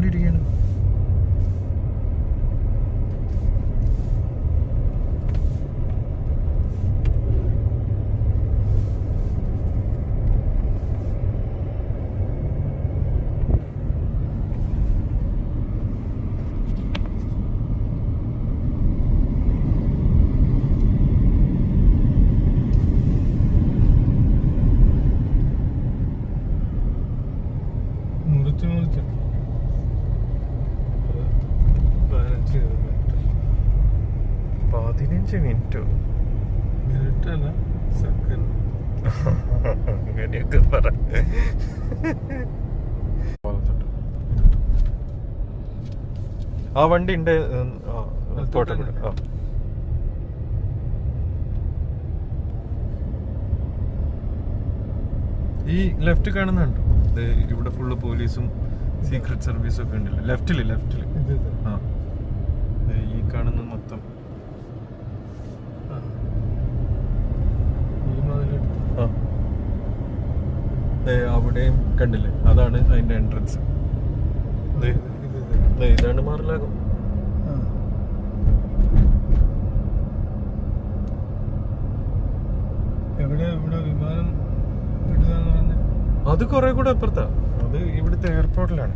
എടുത്തോണ്ടിരിക്കാണ്. മുറിച്ച് 15 മിനിറ്റോ? മിനിറ്റല്ല, സെക്കൻഡ്. അങ്ങനെയൊക്കെ പറ. ആ വണ്ടി ഉണ്ട്. പോട്ടെ. ഈ ലെഫ്റ്റ് കാണുന്നുണ്ടോ? ഇവിടെ ഫുള്ള് പോലീസും സീക്രട്ട് സർവീസും ഒക്കെ ഉണ്ടല്ലോ. ലെഫ്റ്റില് ആ ഈ കാണുന്ന മൊത്തം അവിടെയും കണ്ടില്ലേ? അതാണ് അതിന്റെ എൻട്രൻസ്. ഇതാണ് മാറിലാകും. വിമാനം അത് കുറെ കൂടെ അപ്പുറത്താ. അത് ഇവിടുത്തെ എയർപോർട്ടിലാണ്.